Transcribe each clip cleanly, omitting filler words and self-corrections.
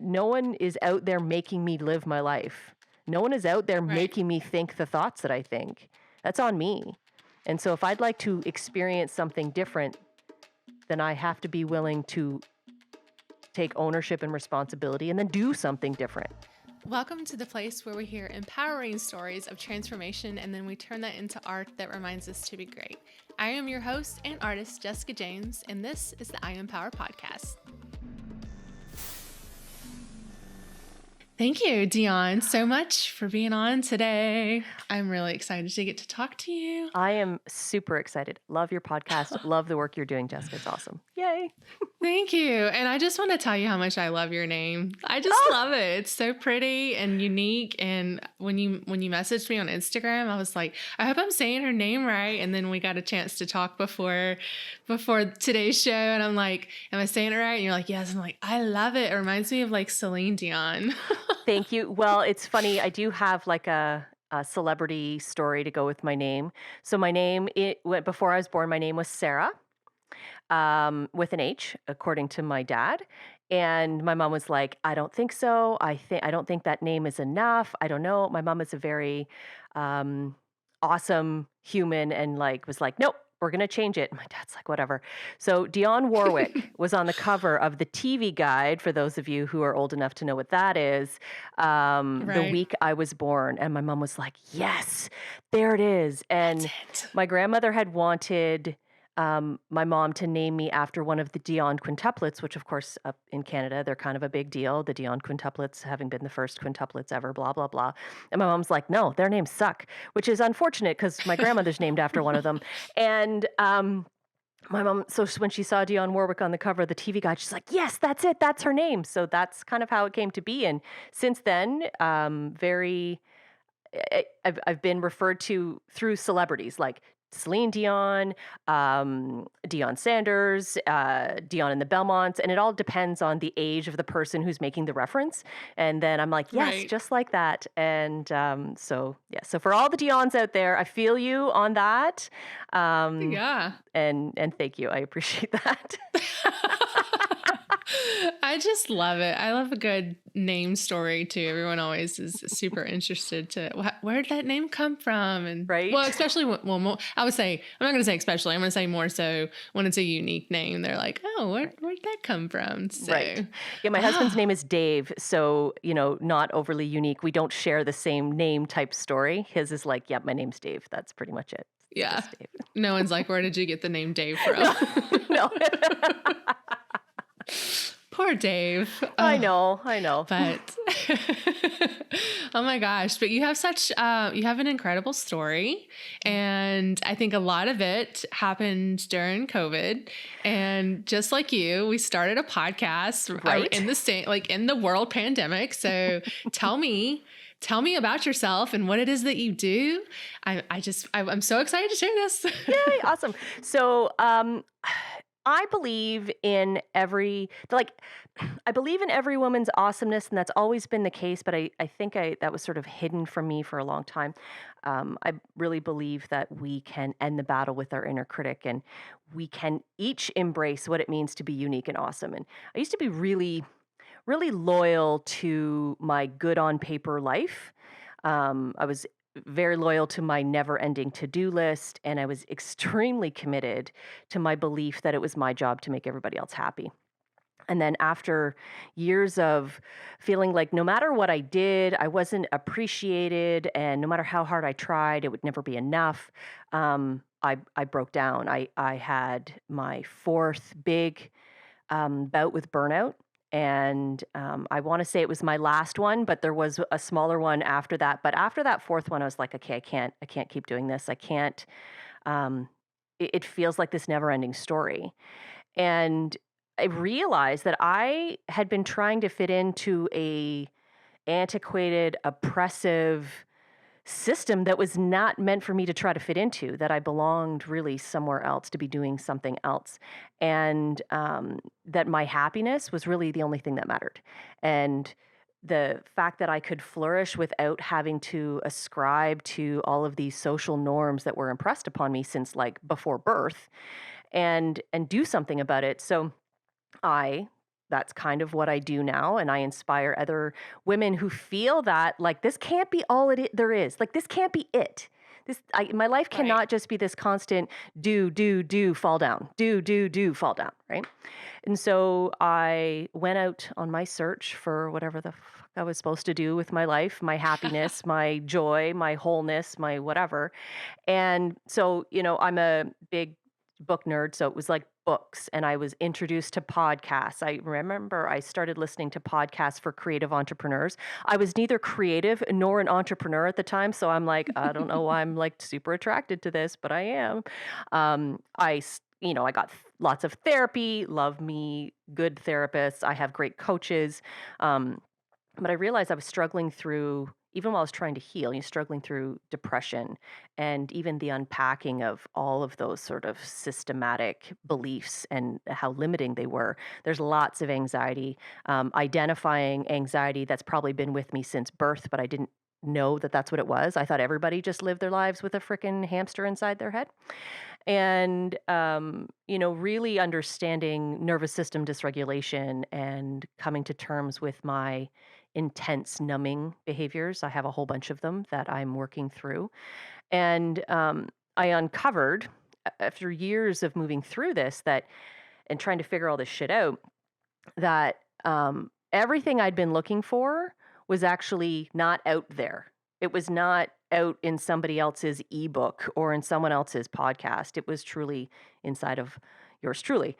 no one is out there making me live my life. No one is out there Right. making me think the thoughts that I think. That's on me. And so if I'd like to experience something different, then I have to be willing to take ownership and responsibility and then do something different. Welcome to the place where we hear empowering stories of transformation and then we turn that into art that reminds us to be great. I am your host and artist, Jessica James, and this is the I Empower Podcast. Thank you, Dionne, so much for being on today. I'm really excited to get to talk to you. I am super excited. Love your podcast. Love the work you're doing, Jessica. It's awesome. Yay. Thank you. And I just want to tell you how much I love your name. I just love it. It's so pretty and unique. And when you messaged me on Instagram, I was like, I hope I'm saying her name right. And then we got a chance to talk before today's show. And I'm like, am I saying it right? And you're like, yes. I'm like, I love it. It reminds me of like Celine Dion. Thank you. Well, it's funny. I do have like a celebrity story to go with my name. So my name, before I was born, my name was Sarah, with an H, according to my dad. And my mom was like, I don't think so. I don't think that name is enough. I don't know. My mom is a very awesome human and was like, nope, we're going to change it. My dad's like, whatever. So Dionne Warwick was on the cover of the TV guide, for those of you who are old enough to know what that is, the Right. week I was born. And my mom was like, yes, there it is. And That's it. my grandmother had wanted my mom to name me after one of the Dionne quintuplets, which of course up in Canada, they're kind of a big deal. The Dionne quintuplets having been the first quintuplets ever, blah, blah, blah. And my mom's like, no, their names suck, which is unfortunate because my grandmother's named after one of them. And my mom, so when she saw Dionne Warwick on the cover of the TV guide, she's like, yes, that's it. That's her name. So that's kind of how it came to be. And since then, I've been referred to through celebrities like Celine Dion, Deion Sanders, Dionne and the Belmonts, and it all depends on the age of the person who's making the reference. And then I'm like, yes, Right. just like that. And so for all the Dionnes out there, I feel you on that. Yeah. And thank you. I appreciate that. I just love it. I love a good name story too. Everyone always is super interested to where did that name come from? And Right? well, especially more, I would say, I'm not going to say especially, I'm going to say more so when it's a unique name. They're like, oh, where'd that come from? So, Right. Yeah, my husband's name is Dave, so, not overly unique. We don't share the same name type story. His is like, yep, my name's Dave. That's pretty much it. It's yeah. just Dave. No one's like, where did you get the name Dave from? No. Poor Dave. I know. But oh my gosh, but you have you have an incredible story. And I think a lot of it happened during COVID. And just like you, we started a podcast Right. in the same, in the world pandemic. So tell me about yourself and what it is that you do. I'm so excited to share this. Yay, awesome. So, I believe in I believe in every woman's awesomeness, and that's always been the case, but I think that was sort of hidden from me for a long time. I really believe that we can end the battle with our inner critic, and we can each embrace what it means to be unique and awesome. And I used to be really, really loyal to my good on paper life. I was very loyal to my never ending to do list, and I was extremely committed to my belief that it was my job to make everybody else happy. And then after years of feeling like no matter what I did, I wasn't appreciated, and no matter how hard I tried, it would never be enough. I broke down. I had my fourth big bout with burnout. And I want to say it was my last one, but there was a smaller one after that. But after that fourth one, I was like, okay, I can't keep doing this. I can't. It feels like this never-ending story. And I realized that I had been trying to fit into a antiquated, oppressive system that was not meant for me to try to fit into, that I belonged really somewhere else, to be doing something else. And that my happiness was really the only thing that mattered. And the fact that I could flourish without having to ascribe to all of these social norms that were impressed upon me since before birth, and do something about it. So I that's kind of what I do now. And I inspire other women who feel that like this can't be all there is. Like this can't be it. My life Right. cannot just be this constant do, fall down, do, fall down, right? And so I went out on my search for whatever the fuck I was supposed to do with my life, my happiness, my joy, my wholeness, my whatever. And so, I'm a big book nerd. So it was like books, and I was introduced to podcasts. I remember I started listening to podcasts for creative entrepreneurs. I was neither creative nor an entrepreneur at the time. So I'm like, I don't know why I'm like super attracted to this, but I am. I got lots of therapy, love me, good therapists. I have great coaches. Um, but I realized I was struggling through, even while I was trying to heal, struggling through depression and even the unpacking of all of those sort of systematic beliefs and how limiting they were. There's lots of anxiety, identifying anxiety that's probably been with me since birth, but I didn't know that that's what it was. I thought everybody just lived their lives with a freaking hamster inside their head. And, really understanding nervous system dysregulation and coming to terms with my intense numbing behaviors. I have a whole bunch of them that I'm working through. And I uncovered after years of moving through this and trying to figure all this shit out that everything I'd been looking for was actually not out there. It was not out in somebody else's ebook or in someone else's podcast. It was truly inside of yours truly.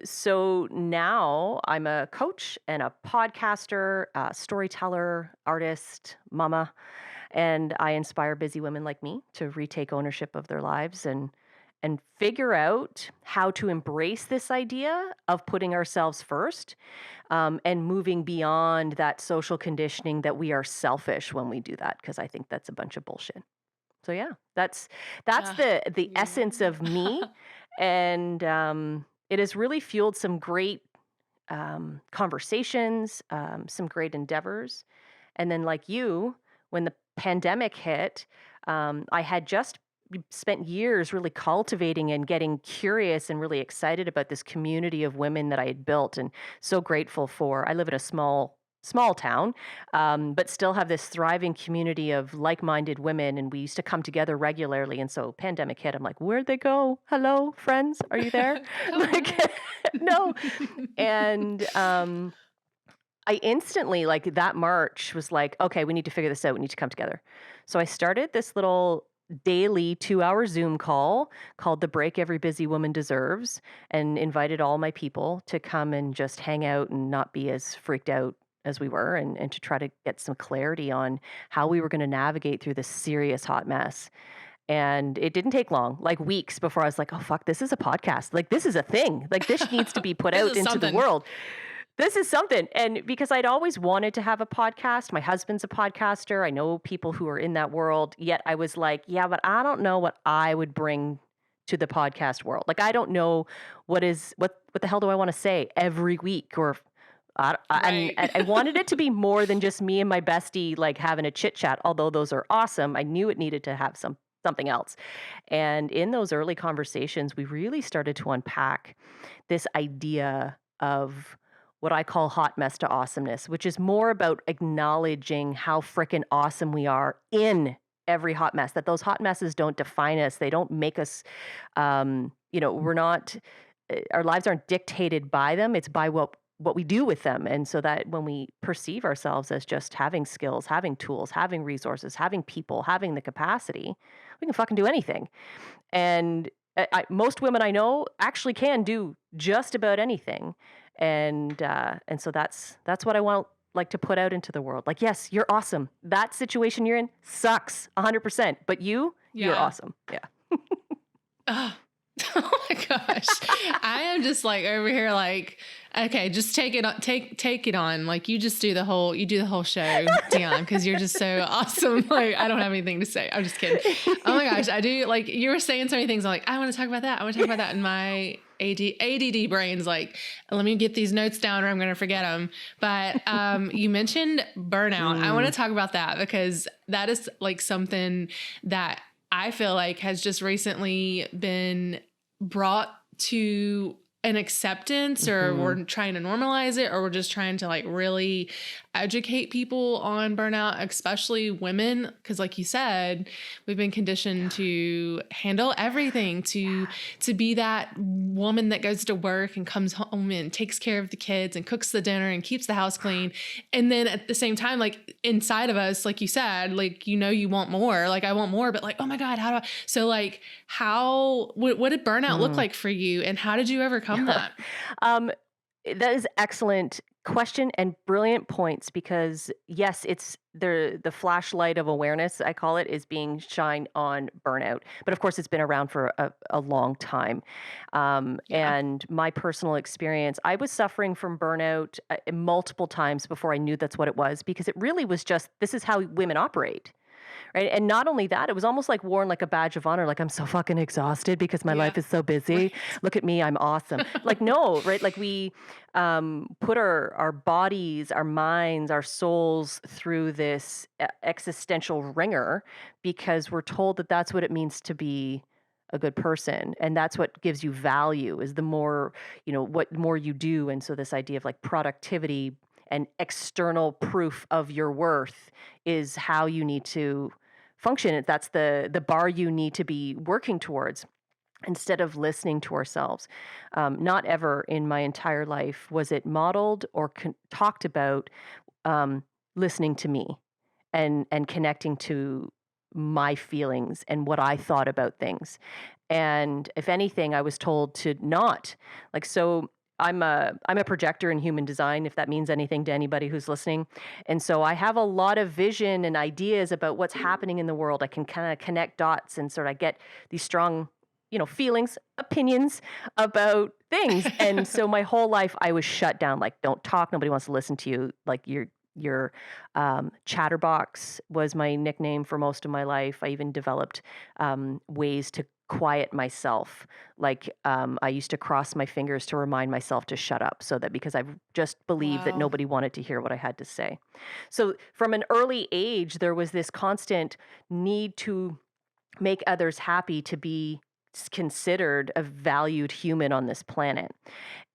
So now I'm a coach and a podcaster, storyteller, artist, mama, and I inspire busy women like me to retake ownership of their lives and figure out how to embrace this idea of putting ourselves first, and moving beyond that social conditioning that we are selfish when we do that, because I think that's a bunch of bullshit. So yeah, that's Uh, the essence yeah. of me, and it has really fueled some great conversations, some great endeavors. And then, like you, when the pandemic hit, I had just spent years really cultivating and getting curious and really excited about this community of women that I had built, and so grateful for. I live in a small town, but still have this thriving community of like-minded women, and we used to come together regularly. And so pandemic hit, I'm like, where'd they go? Hello, friends, are you there? Come Like, back. no. And I instantly, like that March, was like, okay, we need to figure this out. We need to come together. So I started this little daily 2-hour Zoom call called The Break Every Busy Woman Deserves, and invited all my people to come and just hang out and not be as freaked out as we were, and to try to get some clarity on how we were going to navigate through this serious hot mess. And it didn't take long, like weeks before I was like, oh, fuck, this is a podcast. Like, this is a thing. Like, this needs to be put This out is into the something. world. This is something. And because I'd always wanted to have a podcast, my husband's a podcaster. I know people who are in that world. Yet I was like, yeah, but I don't know what I would bring to the podcast world. Like, I don't know what the hell do I want to say every week, or Right. and I wanted it to be more than just me and my bestie like having a chit chat. Although those are awesome, I knew it needed to have something else. And in those early conversations, we really started to unpack this idea of what I call hot mess to awesomeness, which is more about acknowledging how freaking awesome we are in every hot mess, that those hot messes don't define us. They don't make us, we're not, our lives aren't dictated by them. It's by what we do with them. And so that when we perceive ourselves as just having skills, having tools, having resources, having people, having the capacity, we can fucking do anything. And most women I know actually can do just about anything, and so that's what I want, like, to put out into the world. Like, yes, you're awesome. That situation you're in sucks 100%, but you're Yeah. awesome. Yeah. Oh, oh my gosh. I am just like over here like, okay, just take it on, take it on. Like you do the whole show, Dionne, because you're just so awesome. Like I don't have anything to say. I'm just kidding. Oh my gosh. I do, like you were saying so many things. I'm like, I want to talk about that. I want to talk about that. And my ADD brain's like, let me get these notes down or I'm going to forget them. But you mentioned burnout. I want to Mm. talk about that because that is like something that I feel like has just recently been brought to an acceptance, or Mhm. we're trying to normalize it, or we're just trying to like really educate people on burnout, especially women. Cause like you said, we've been conditioned to handle everything, to be that woman that goes to work and comes home and takes care of the kids and cooks the dinner and keeps the house clean. And then at the same time, like inside of us, like you said, like, you want more, like I want more, but like, oh my God, how do I, so like, what did burnout look Mm. like for you, and how did you overcome that? Um, that is excellent question and brilliant points because yes, it's the flashlight of awareness, I call it, is being shined on burnout. But of course, it's been around for a long time. Yeah. And my personal experience, I was suffering from burnout multiple times before I knew that's what it was because it really was just this is how women operate. Right, and not only that, it was almost like worn like a badge of honor, like, "I'm so fucking exhausted because my Yeah. life is so busy. Right. Look at me, I'm awesome." Like, no, right? Like, we, put our bodies, our minds, our souls through this existential ringer because we're told that that's what it means to be a good person, and that's what gives you value is the more what more you do, and so this idea of, like, productivity and external proof of your worth is how you need to function. That's the bar you need to be working towards instead of listening to ourselves. Not ever in my entire life was it modeled or talked about um, listening to me and connecting to my feelings and what I thought about things. And if anything, I was told to not like so. I'm a projector in human design, if that means anything to anybody who's listening. And so I have a lot of vision and ideas about what's happening in the world. I can kind of connect dots and sort of get these strong, feelings, opinions about things. And so my whole life I was shut down. Like, don't talk. Nobody wants to listen to you. Like your chatterbox was my nickname for most of my life. I even developed ways to quiet myself. Like I used to cross my fingers to remind myself to shut up, so that because I just believed that Wow. nobody wanted to hear what I had to say. So from an early age, there was this constant need to make others happy to be considered a valued human on this planet.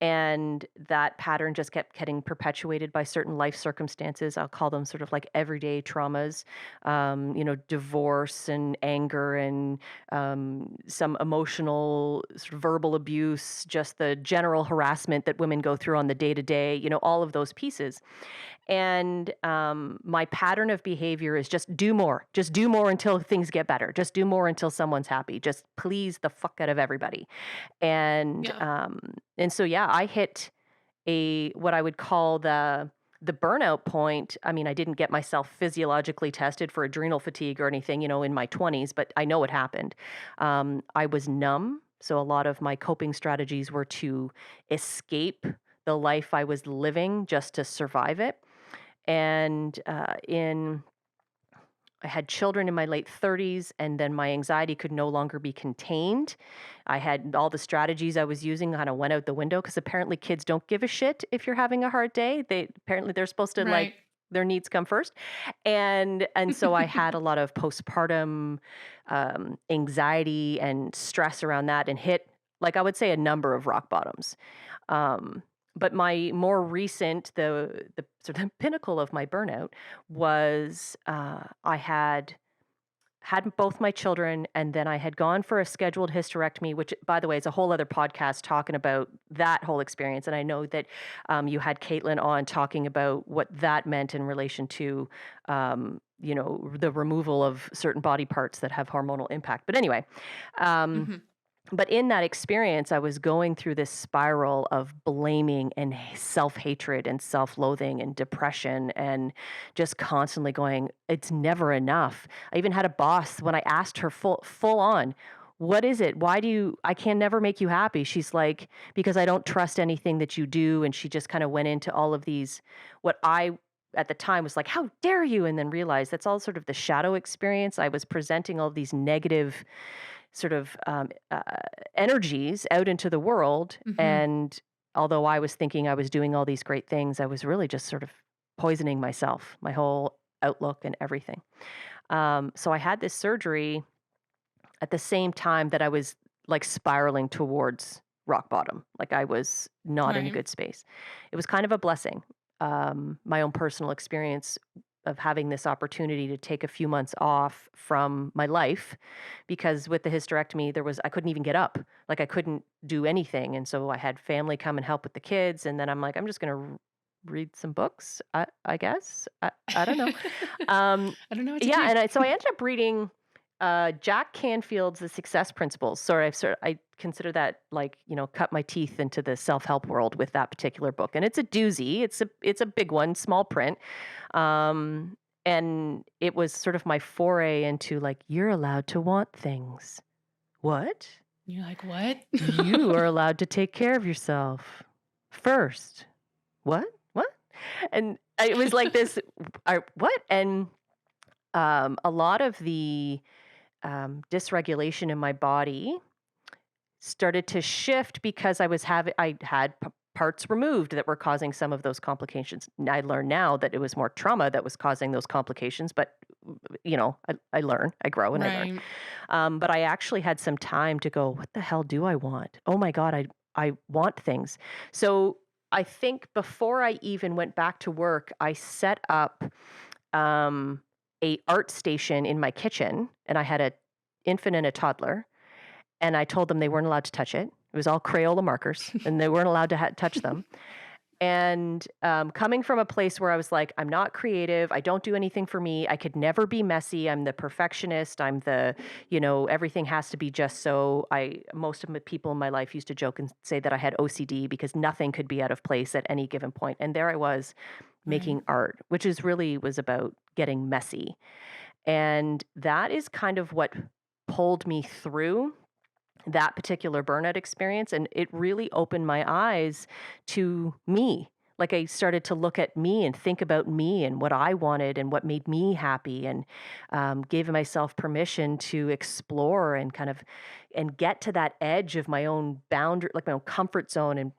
And that pattern just kept getting perpetuated by certain life circumstances. I'll call them sort of like everyday traumas, divorce and anger and some emotional sort of verbal abuse, just the general harassment that women go through on the day to day, all of those pieces. And my pattern of behavior is just do more until things get better, just do more until someone's happy, just please the fuck out of everybody. And Yeah. um, and so yeah, I hit a what I would call the burnout point. I mean, I didn't get myself physiologically tested for adrenal fatigue or anything, in my 20s, but I know it happened. I was numb, so a lot of my coping strategies were to escape the life I was living just to survive it. And in I had children in my late 30s, and then my anxiety could no longer be contained. I had all the strategies I was using kind of went out the window because apparently kids don't give a shit if you're having a hard day. They're supposed to like Right. their needs come first, and so I had a lot of postpartum anxiety and stress around that, and hit like I would say a number of rock bottoms. Um, but my more recent, the sort of pinnacle of my burnout was I had both my children, and then I had gone for a scheduled hysterectomy, which, by the way, is a whole other podcast talking about that whole experience. And I know that you had Caitlin on talking about what that meant in relation to, the removal of certain body parts that have hormonal impact. But anyway, um, Mhm. but in that experience, I was going through this spiral of blaming and self-hatred and self-loathing and depression and just constantly going, it's never enough. I even had a boss when I asked her full on, what is it? Why do you I can never make you happy? She's like, because I don't trust anything that you do. And she just kind of went into all of these what I at the time was like, how dare you? And then realized that's all sort of the shadow experience. I was presenting all these negative sort of energies out into the world. Mhm. And although I was thinking I was doing all these great things, I was really just sort of poisoning myself, my whole outlook and everything. So I had this surgery at the same time that I was like spiraling towards rock bottom. Like I was not in a Right. good space. It was kind of a blessing. My own personal experience of having this opportunity to take a few months off from my life because with the hysterectomy I couldn't even get up. Like I couldn't do anything. And so I had family come and help with the kids. And then I'm like, I'm just going to read some books, I guess. I don't know. Um, I don't know what to yeah, do. and so I ended up reading Jack Canfield's The Success Principles. I consider that like cut my teeth into the self help world with that particular book, and it's a doozy. It's a big one, small print, um, and it was sort of my foray into like you're allowed to want things. What? You're like, what? You are allowed to take care of yourself first. What? What? And it was like this. What? And a lot of the dysregulation in my body started to shift because I had parts removed that were causing some of those complications. I learn now that it was more trauma that was causing those complications, but I learn, I grow, and I learn. Right. But I actually had some time to go, what the hell do I want? Oh my God, I want things. So I think before I even went back to work, I set up um, a art station in my kitchen, and I had a infant and a toddler, and I told them they weren't allowed to touch it. It was all Crayola markers, and they weren't allowed to touch them. And coming from a place where I was like, I'm not creative. I don't do anything for me. I could never be messy. I'm the perfectionist. I'm everything has to be just so. Most of the people in my life used to joke and say that I had OCD because nothing could be out of place at any given point. And there I was Right. making art, which was about getting messy. And that is kind of what pulled me through that particular burnout experience, and it really opened my eyes to me. Like, I started to look at me and think about me and what I wanted and what made me happy, and, gave myself permission to explore and kind of and get to that edge of my own boundary, like, my own comfort zone, and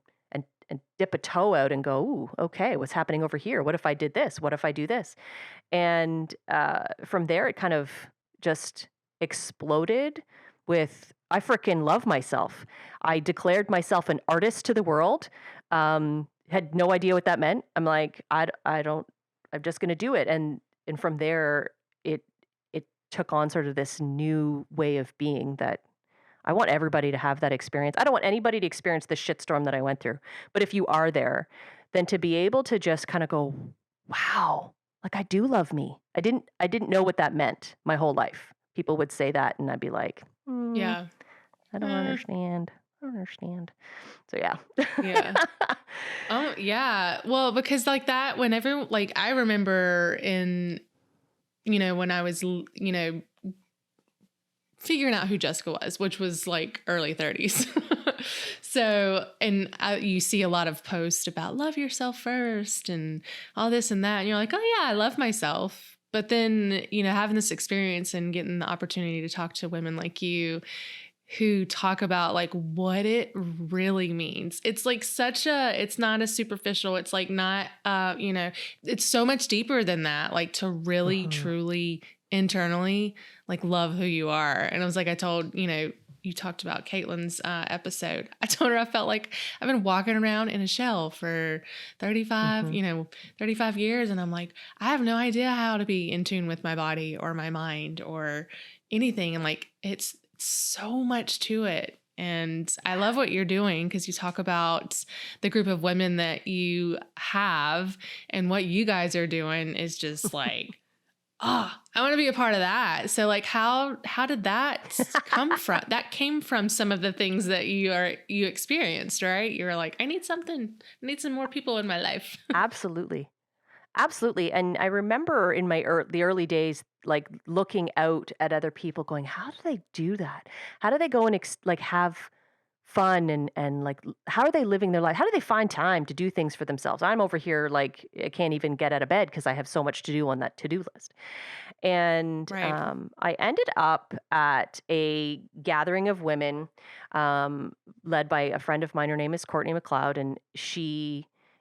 dip a toe out and go, "Ooh, okay, what's happening over here? What if I did this? What if I do this?" And, from there, it kind of just exploded with I freaking love myself. I declared myself an artist to the world, had no idea what that meant. I'm like, I don't I'm just gonna do it, and from there, it it took on sort of this new way of being that I want everybody to have that experience. I don't want anybody to experience the shitstorm that I went through, but if you are there, then to be able to just kinda go, "Wow, like, I do love me." I didn't know what that meant my whole life. People would say that, and I'd be like, Yeah. I don't Uh, understand. I don't understand." So, yeah. yeah. Oh, yeah. Well, because like that, whenever, like, I remember when I was, figuring out who Jessica was, which was like early 30s. So, and you see a lot of posts about love yourself first and all this and that. And you're like, oh, yeah, I love myself. But then, having this experience and getting the opportunity to talk to women like you who talk about like what it really means. It's like it's not as superficial. It's like not, it's so much deeper than that. Like to really, Mhm. truly internally, like love who you are. And I was like, I told, you talked about Caitlin's episode. I told her I felt like I've been walking around in a shell for 35, Mhm. 35 years. And I'm like, I have no idea how to be in tune with my body or my mind or anything. And like, it's so much to it. And I love what you're doing because you talk about the group of women that you have and what you guys are doing is just like, oh, I want to be a part of that. So like how did that come from? That came from some of the things that you experienced, right? You were like, I need something. I need some more people in my life. Absolutely. Absolutely, and I remember in the early days, like, looking out at other people going, "How do they do that? How do they go and like, have fun and, like, how are they living their life? How do they find time to do things for themselves?" I'm over here, like, I can't even get out of bed because I have so much to do on that to-do list. And, Right. I ended up at a gathering of women, um, led by a friend of mine. Her name is Courtney McLeod, and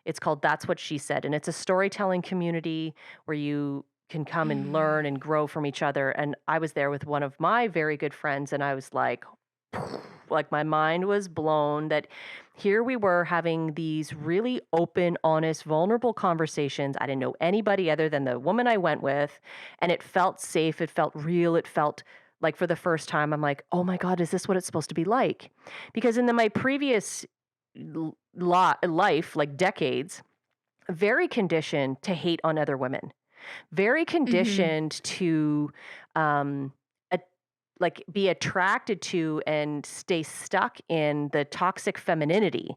it's called That's What She Said, and it's a storytelling community where you can come and learn and grow from each other. And I was there with one of my very good friends, and I was like, Like my mind was blown that here we were having these really open, honest, vulnerable conversations. I didn't know anybody other than the woman I went with, and it felt safe, it felt real, it felt like for the first time I'm like, "Oh my god, is this what it's supposed to be like?" Because in my previous life, like decades, very conditioned to hate on other women, very Mhm. conditioned to um a- like be attracted to and stay stuck in the toxic femininity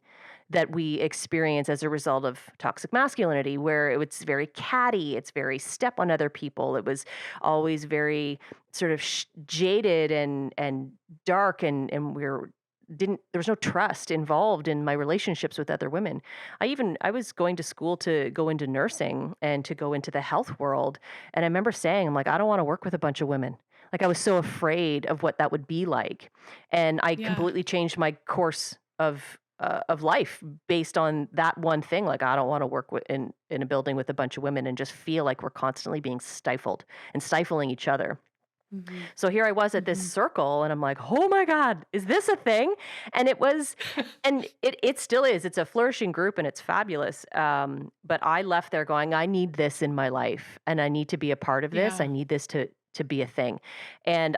that we experience as a result of toxic masculinity, where it's very catty, it's very step on other people, it was always very sort of jaded and dark, and we're didn't there was no trust involved in my relationships with other women. I was going to school to go into nursing and to go into the health world, and I remember saying, I'm like, I don't want to work with a bunch of women. Like I was so afraid of what that would be like, and I Yeah. completely changed my course of life based on that one thing. Like I don't want to work in a building with a bunch of women and just feel like we're constantly being stifled and stifling each other. Mhm. So here I was at this Mhm. circle and I'm like, "Oh my god, is this a thing?" And it was, and it still is. It's a flourishing group and it's fabulous. But I left there going, "I need this in my life and I need to be a part of this. I Yeah. need this to be a thing." And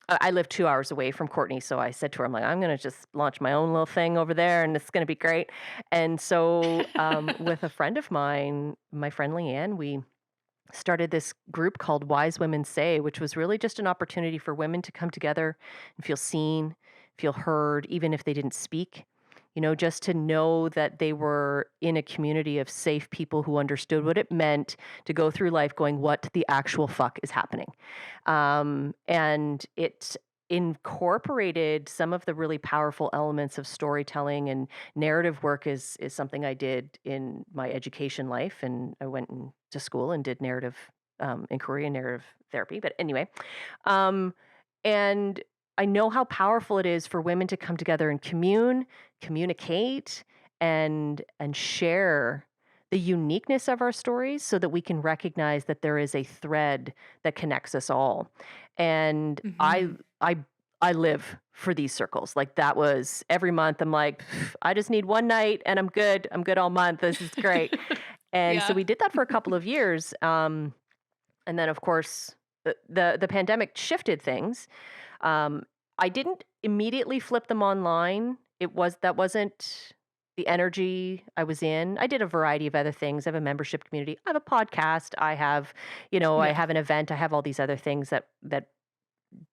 I live 2 hours away from Courtney, so I said to her, I'm like, "I'm gonna just launch my own little thing over there and it's gonna be great." And so with a friend of mine, my friend Leanne, we started this group called Wise Women Say, which was really just an opportunity for women to come together and feel seen, feel heard, even if they didn't speak. Just to know that they were in a community of safe people who understood what it meant to go through life going, what the actual fuck is happening? And it incorporated some of the really powerful elements of storytelling, and narrative work is something I did in my education life, and I went to school and did narrative inquiry and narrative therapy. But anyway, um, and I know how powerful it is for women to come together and communicate, and share the uniqueness of our stories so that we can recognize that there is a thread that connects us all. And Mhm. I live for these circles. Like that was every month I'm like, I just need one night and I'm good. I'm good all month. This is great. And so Yeah. we did that for a couple of years. And then of course the pandemic shifted things. um, I didn't immediately flip them online. That wasn't the energy I was in. I did a variety of other things. I have a membership community. I have a podcast. I Yeah. have an event. I have all these other things that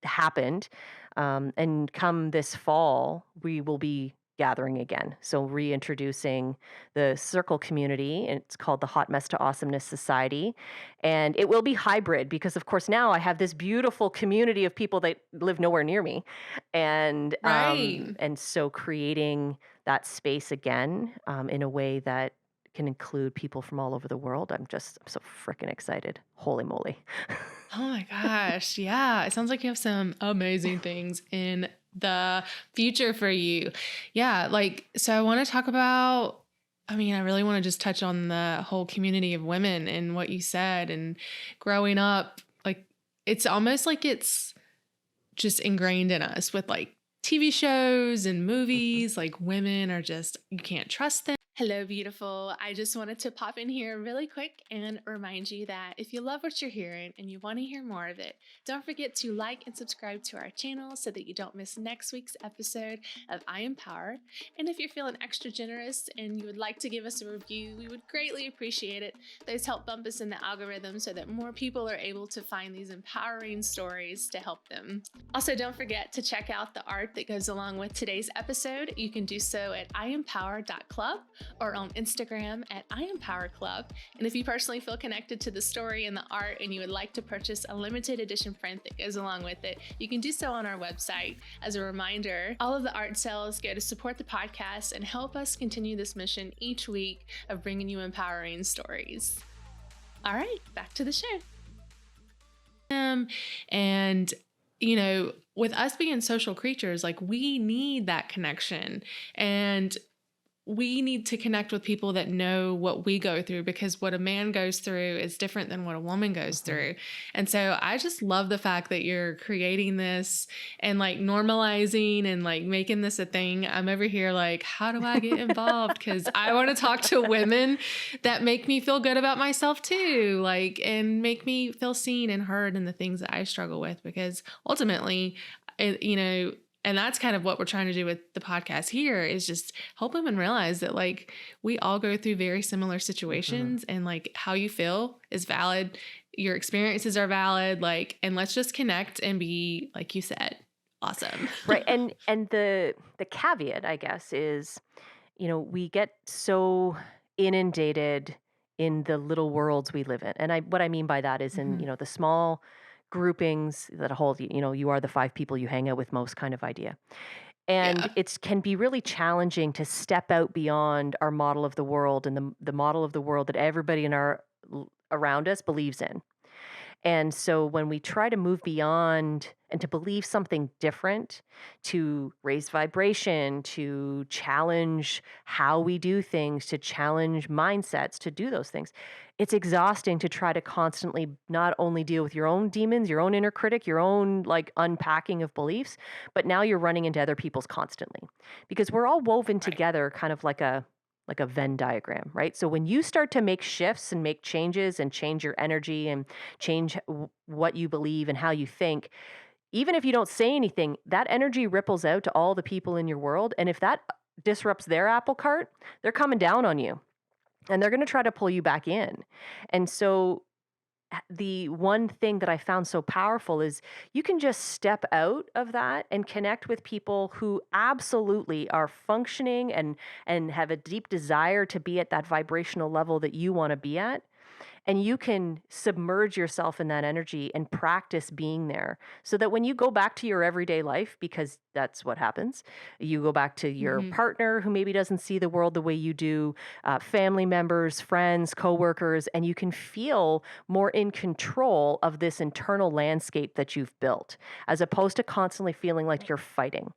happened. And come this fall, we will be gathering again. So reintroducing the circle community, and it's called the Hot Mess to Awesomeness Society. And it will be hybrid because of course now I have this beautiful community of people that live nowhere near me. Right. And so creating that space again, in a way that can include people from all over the world. I'm so freaking excited. Holy moly. Oh my gosh. Yeah. It sounds like you have some amazing things in the future for you. Yeah. Like, so I want to talk about, I mean, I really want to just touch on the whole community of women and what you said and growing up. Like, it's almost like it's just ingrained in us with like TV shows and Mhm. movies. Like, women are just, you can't trust them. Hello, beautiful. I just wanted to pop in here really quick and remind you that if you love what you're hearing and you want to hear more of it, don't forget to like and subscribe to our channel so that you don't miss next week's episode of I Empower. And if you're feeling extra generous and you would like to give us a review, we would greatly appreciate it. Those help bump us in the algorithm so that more people are able to find these empowering stories to help them. Also, don't forget to check out the art that goes along with today's episode. You can do so at iempower.club or on Instagram at @IEmpowerClub. And if you personally feel connected to the story and the art and you would like to purchase a limited edition print that goes along with it, you can do so on our website. As a reminder, all of the art sales go to support the podcast and help us continue this mission each week of bringing you empowering stories. All right, back to the show. And with us being social creatures, like we need that connection. And we need to connect with people that know what we go through, because what a man goes through is different than what a woman goes Mhm. through. And so I just love the fact that you're creating this and like normalizing and like making this a thing. I'm over here like, how do I get involved? Because I want to talk to women that make me feel good about myself too, like, and make me feel seen and heard in the things that I struggle with, because ultimately, you know, and that's kind of what we're trying to do with the podcast here, is just help women realize that like we all go through very similar Mhm. situations, and like how you feel is valid. Your experiences are valid. Like, and let's just connect and be, like you said, awesome. Right, and the caveat, I guess, is, we get so inundated in the little worlds we live in. And what I mean by that is in, Mhm. the small groupings that hold you, you are the five people you hang out with most kind of idea. And Yeah. it can be really challenging to step out beyond our model of the world and the model of the world that everybody in around us believes in. And so when we try to move beyond and to believe something different, to raise vibration, to challenge how we do things, to challenge mindsets, to do those things, it's exhausting to try to constantly not only deal with your own demons, your own inner critic, your own like unpacking of beliefs, but now you're running into other people's constantly because we're all woven Right. together kind of like a Venn diagram, right? So when you start to make shifts and make changes and change your energy and change what you believe and how you think, even if you don't say anything, that energy ripples out to all the people in your world. And if that disrupts their apple cart, they're coming down on you and they're going to try to pull you back in. And so the one thing that I found so powerful is you can just step out of that and connect with people who absolutely are functioning and have a deep desire to be at that vibrational level that you want to be at, and you can submerge yourself in that energy and practice being there so that when you go back to your everyday life, because that's what happens, you go back to your Mhm. partner who maybe doesn't see the world the way you do, family members, friends, coworkers, and you can feel more in control of this internal landscape that you've built, as opposed to constantly feeling like you're fighting.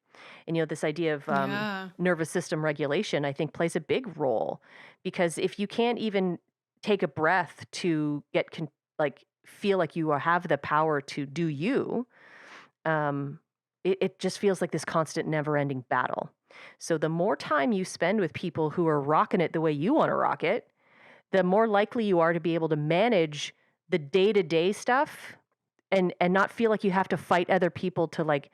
And this idea of Yeah. nervous system regulation, I think, plays a big role because if you can't even take a breath to like feel like you have the power to do you, um, it just feels like this constant, never-ending battle. So the more time you spend with people who are rocking it the way you want to rock it, the more likely you are to be able to manage the day-to-day stuff and not feel like you have to fight other people to like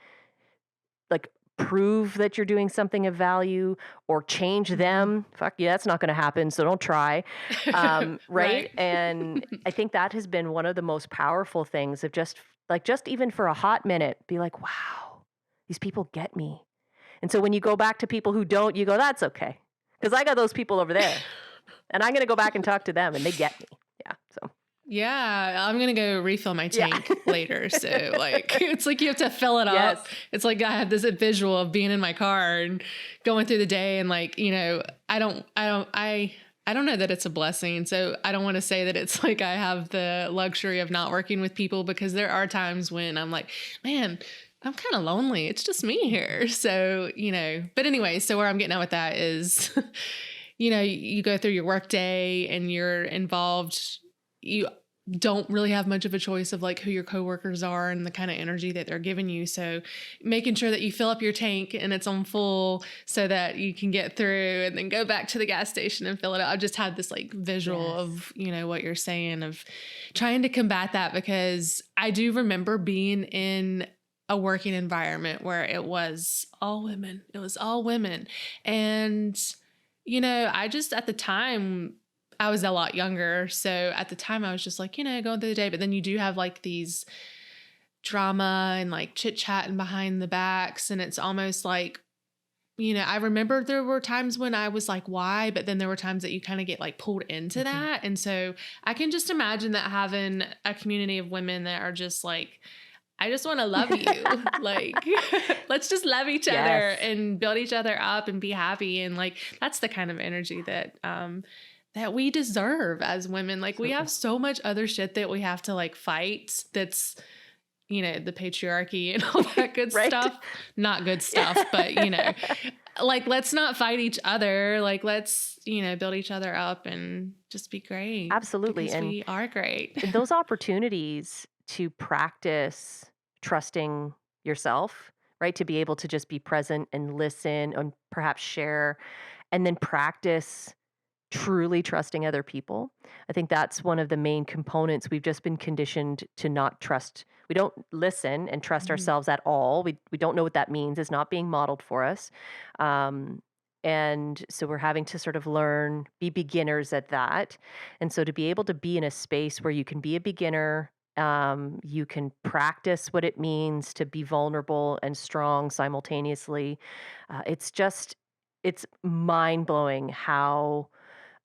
prove that you're doing something of value or change Mhm. them. Fuck yeah, that's not going to happen. So don't try. Right. Right. And I think that has been one of the most powerful things of just even for a hot minute, be like, wow, these people get me. And so when you go back to people who don't, you go, that's okay. Because I got those people over there and I'm going to go back and talk to them and they get me. Yeah. So, Yeah, I'm gonna go refill my yeah. tank later. So like it's like you have to fill it Yes. up. It's like I have this visual of being in my car and going through the day, and like, I don't know that it's a blessing. So I don't want to say that it's like I have the luxury of not working with people, because there are times when I'm like, man, I'm kind of lonely. It's just me here. So, but anyway, so where I'm getting at with that is, you go through your work day and you're involved. You don't really have much of a choice of like who your coworkers are and the kind of energy that they're giving you. So making sure that you fill up your tank and it's on full so that you can get through and then go back to the gas station and fill it up. I've just had this like visual Yes. of, what you're saying, of trying to combat that, because I do remember being in a working environment where it was all women. It was all women. And I just, at the time, I was a lot younger. So at the time I was just like, going through the day. But then you do have like these drama and like chit chatting behind the backs. And it's almost like, I remember there were times when I was like, why? But then there were times that you kind of get like pulled into Mhm. that. And so I can just imagine that having a community of women that are just like, I just want to love you. Like, let's just love each other Yes. and build each other up and be happy. And like, that's the kind of energy that we deserve as women. Like, we have Absolutely. so much other shit that we have to like fight. That's, the patriarchy and all that good Right? stuff. Not good Yeah. stuff, but like, let's not fight each other. Like, let's, build each other up and just be great Absolutely. because And we are great. those opportunities to practice trusting yourself, right? To be able to just be present and listen and perhaps share, and then practice truly trusting other people. I think that's one of the main components. We've just been conditioned to not trust. We don't listen and trust Mhm. ourselves at all. We don't know what that means. It's not being modeled for us. Um, and so we're having to sort of learn, be beginners at that. And so to be able to be in a space where you can be a beginner, you can practice what it means to be vulnerable and strong simultaneously. It's mind blowing how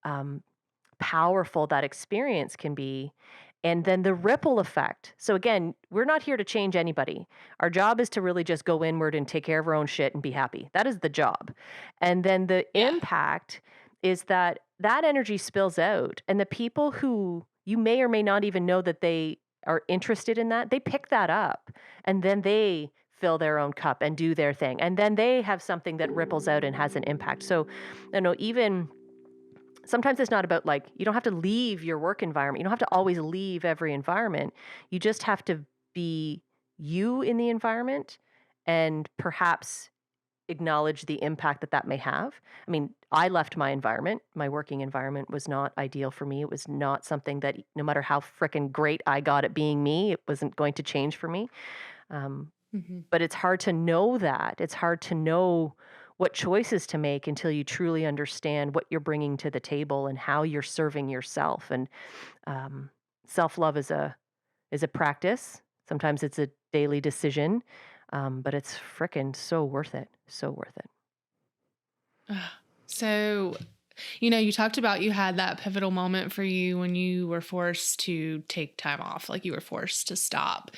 um, powerful that experience can be. And then the ripple effect. So, again, we're not here to change anybody. Our job is to really just go inward and take care of our own shit and be happy. That is the job. And then the Yeah. impact is that that energy spills out. And the people who you may or may not even know that they are interested in that, they pick that up and then they fill their own cup and do their thing. And then they have something that ripples out and has an impact. So, even sometimes it's not about like you don't have to leave your work environment. You don't have to always leave every environment. You just have to be you in the environment and perhaps acknowledge the impact that that may have. I mean, I left my environment. My working environment was not ideal for me. It was not something that no matter how freaking great I got at being me, it wasn't going to change for me. Um, Mhm. but it's hard to know that. It's hard to know what choices to make until you truly understand what you're bringing to the table and how you're serving yourself. And um, self-love is a practice. Sometimes it's a daily decision, but it's frickin' so worth it. So worth it. Ugh. So, you talked about you had that pivotal moment for you when you were forced to take time off, like you were forced to stop.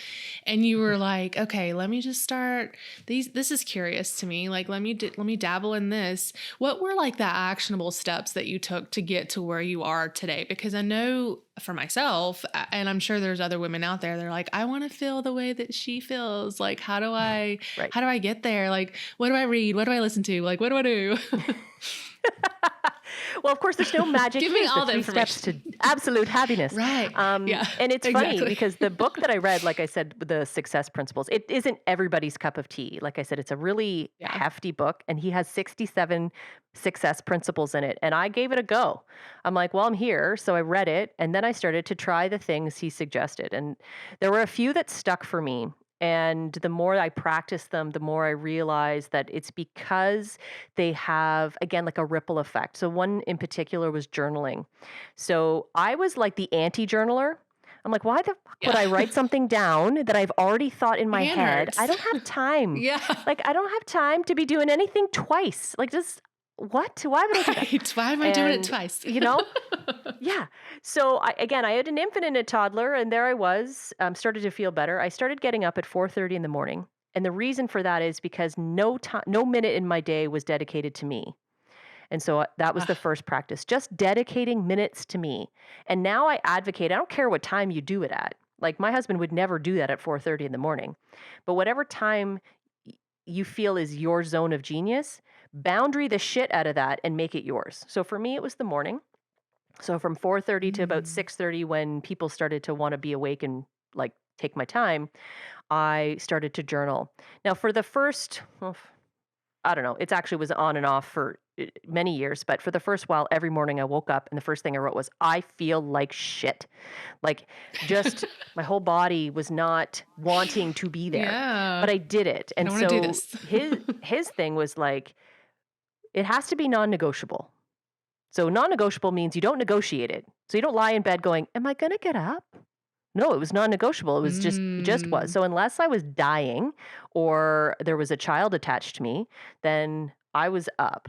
And you Mhm. were like, "Okay, let me just start this is curious to me. Like let me dabble in this." What were like the actionable steps that you took to get to where you are today? Because I know for myself, and I'm sure there's other women out there, they're like, "I want to feel the way that she feels. Like Right. how do I get there? Like what do I read? What do I listen to? Like what do I do?" Well, of course, there's no magic. Give me Here's the all the 3 steps to information. absolute happiness. Right. Yeah, And it's funny exactly. because the book that I read, like I said, The Success Principles, it isn't everybody's cup of tea. Like I said, it's a really Yeah. hefty book, and he has 67 success principles in it. And I gave it a go. I'm like, well, I'm here. So I read it, and then I started to try the things he suggested. And there were a few that stuck for me. And the more I practiced them, the more I realized that it's because they have, again, like a ripple effect. So one in particular was journaling. So I was like the anti-journaler. I'm like, why the fuck would Yeah. I write something down that I've already thought in My my hand head? I hurts. don't have time. Yeah. Like, I don't have time to be doing anything twice. Like, just what? Why would I do that? Right. Why am I doing it And, twice? you know, yeah. So I had an infant and a toddler, and there I was, started to feel better. I started getting up at 4:30 in the morning. And the reason for that is because no time, no minute in my day was dedicated to me. And so that was the Ah, first practice, just dedicating minutes to me. And now I advocate, I don't care what time you do it at. Like my husband would never do that at 4:30 in the morning. But whatever time you feel is your zone of genius, boundary the shit out of that and make it yours. So for me it was the morning. So from 4:30 to about mm. 6:30 when people started to want to be awake and like take my time, I started to journal. Now for the first I don't know. It's actually was on and off for many years, but for the first while, every morning I woke up and the first thing I wrote was, I feel like shit. Like just my whole body was not wanting to be there, Yeah. but I did it. I And don't want to do so this. his thing was like, it has to be non-negotiable. So non-negotiable means you don't negotiate it. So you don't lie in bed going, am I going to get up? No, it was non-negotiable. It was just it just was. Mm. So unless I was dying or there was a child attached to me, then I was up.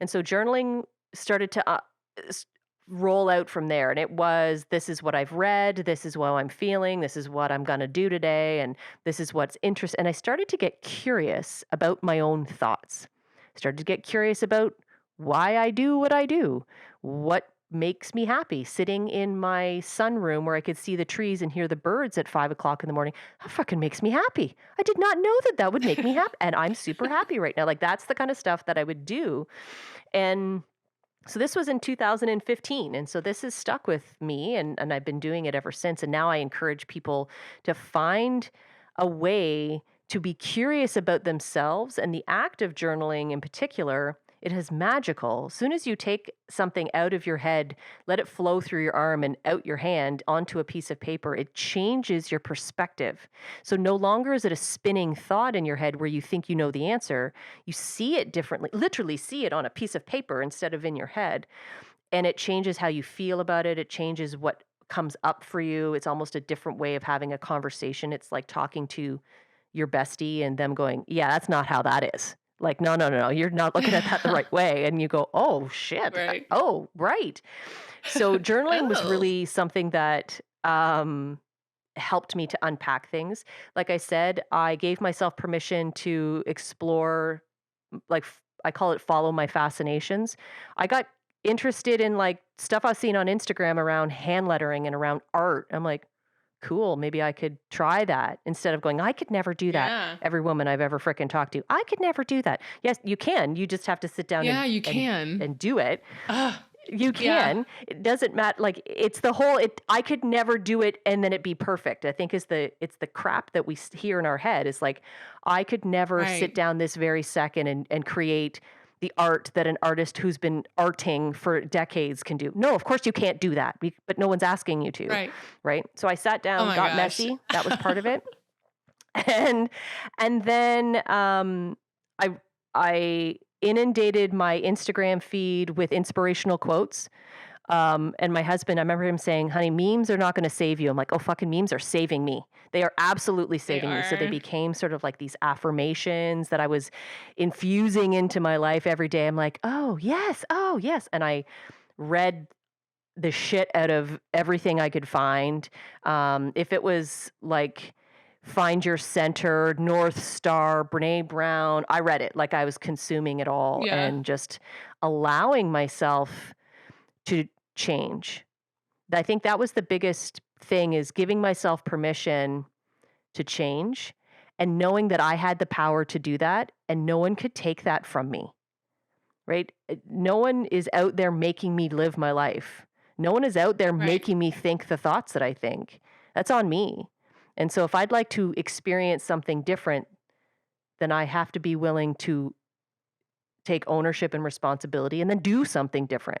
And so journaling started to s- roll out from there. And it was, this is what I've read, this is what I'm feeling, this is what I'm going to do today, and this is what's interesting. And I started to get curious about my own thoughts. Started to get curious about why I do what I do. What makes me happy. Sitting in my sunroom where I could see the trees and hear the birds at 5 o'clock in the morning, that fucking makes me happy. I did not know that that would make me happy. And I'm super happy right now. Like, that's the kind of stuff that I would do. And so this was in 2015. And so this has stuck with me, and I've been doing it ever since. And now I encourage people to find a way to be curious about themselves, and the act of journaling in particular. It is magical. As soon as you take something out of your head, let it flow through your arm and out your hand onto a piece of paper, it changes your perspective. So no longer is it a spinning thought in your head where you think you know the answer. You see it differently, literally see it on a piece of paper instead of in your head. And it changes how you feel about it. It changes what comes up for you. It's almost a different way of having a conversation. It's like talking to your bestie and them going, "Yeah, that's not how that is." Like, "No, no, no, no, you're not looking at that the right way." And you go, "Oh, shit. Right. Oh, right." So journaling was Oh. really something that helped me to unpack things. Like I said, I gave myself permission to explore, I call it follow my fascinations. I got interested in like stuff I've seen on Instagram around hand lettering and around art. I'm like, cool, maybe I could try that instead of going, I could never do that. Yeah. Every woman I've ever frickin' talked to, I could never do that. Yes, you can. You just have to sit down Yeah, you and can. and do it. Oh, You yeah. can. It doesn't matter. Like, it's the whole. I could never do it and then it be perfect. I think it's the crap that we hear in our head. Is like, I could never sit Right. down this very second and create the art that an artist who's been arting for decades can do. No, of course you can't do that. But no one's asking you to, Right. right? So I sat Oh down, my got gosh. messy. That was part of it, and then I I inundated my Instagram feed with inspirational quotes. And my husband, I remember him saying, "Honey, memes are not going to save you." I'm like, "Oh, fucking memes are saving me. They are absolutely They saving me." So they are. became sort of like these affirmations that I was infusing into my life every day. I'm like, "Oh, yes. Oh, yes." And I read the shit out of everything I could find. If it was like Find Your Center, North Star, Brene Brown, I read it like I was consuming it all Yeah. and just allowing myself to change. I think that was the biggest thing, is giving myself permission to change and knowing that I had the power to do that and no one could take that from me, right? No one is out there making me live my life. No one is out there Right. making me think the thoughts that I think. That's on me. And so if I'd like to experience something different, then I have to be willing to take ownership and responsibility and then do something different.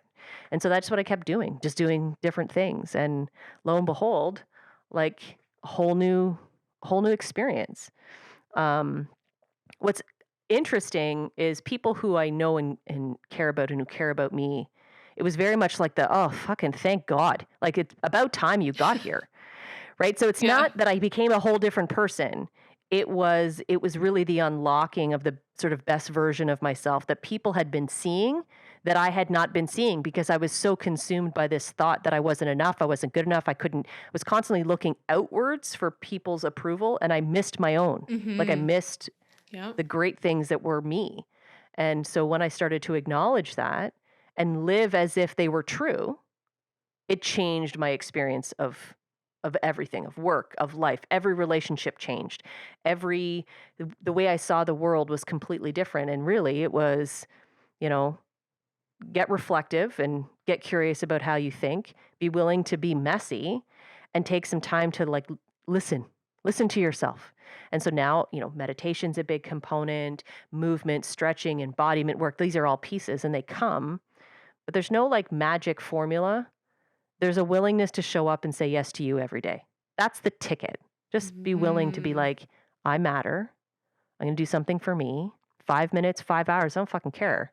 And so that's what I kept doing, just doing different things. And lo and behold, like a whole new experience. Um, what's interesting is people who I know and care about and who care about me. It was very much like oh, fucking thank God. Like, it's about time you got here. Right? So it's Yeah. not that I became a whole different person. It was really the unlocking of the sort of best version of myself that people had been seeing that I had not been seeing because I was so consumed by this thought that I wasn't enough, I wasn't good enough, I couldn't was constantly looking outwards for people's approval and I missed my own. Like, I Mhm. missed Yep. the great things that were me. And so when I started to acknowledge that and live as if they were true, it changed my experience of everything, of work, of life. Every relationship changed. The way I saw the world was completely different, and really it was, you know, get reflective and get curious about how you think, be willing to be messy and take some time to like listen. Listen to yourself. And so now, meditation's a big component, movement, stretching, embodiment work. These are all pieces and they come, but there's no like magic formula. There's a willingness to show up and say yes to you every day. That's the ticket. Just be willing to be Mhm. like, I matter. I'm going to do something for me. 5 minutes, 5 hours, I don't fucking care.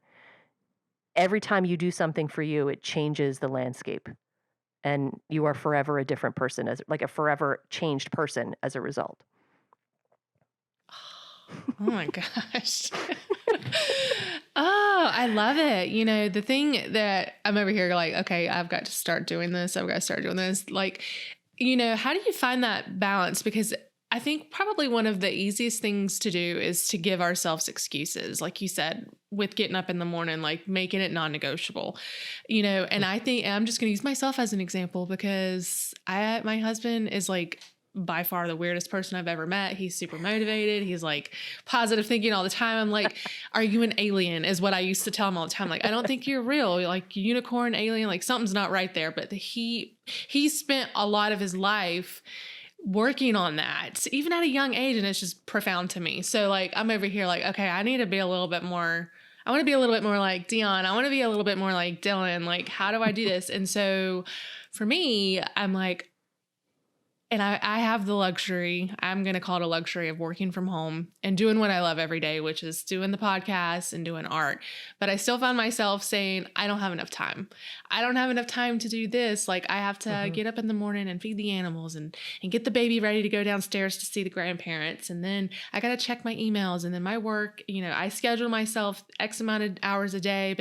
Every time you do something for you, it changes the landscape. And you are forever a different person, as like a forever changed person as a result. Oh my gosh. Oh, I love it. The thing that I'm over here like, okay, I've got to start doing this. I've got to start doing this. Like, how do you find that balance? Because I think probably one of the easiest things to do is to give ourselves excuses, like you said, with getting up in the morning, like making it non-negotiable, and I think and I'm just going to use myself as an example because my husband is like by far the weirdest person I've ever met. He's super motivated. He's like positive thinking all the time. I'm like, are you an alien? Is what I used to tell him all the time. Like, I don't think you're real. You're like unicorn, alien, like something's not right there. But he spent a lot of his life working on that, even at a young age, and it's just profound to me. So like I'm over here like, okay, I need to be a little bit more. I want to be a little bit more like Dionne. I want to be a little bit more like Dylan. Like, how do I do this? And so for me, I'm like, and I have the luxury, I'm going to call it a luxury of working from home and doing what I love every day, which is doing the podcast and doing art. But I still found myself saying, I don't have enough time. I don't have enough time to do this. Like I have to get up in the morning and feed the animals and get the baby ready to go downstairs to see the grandparents. And then I got to check my emails and then my work, I schedule myself X amount of hours a day,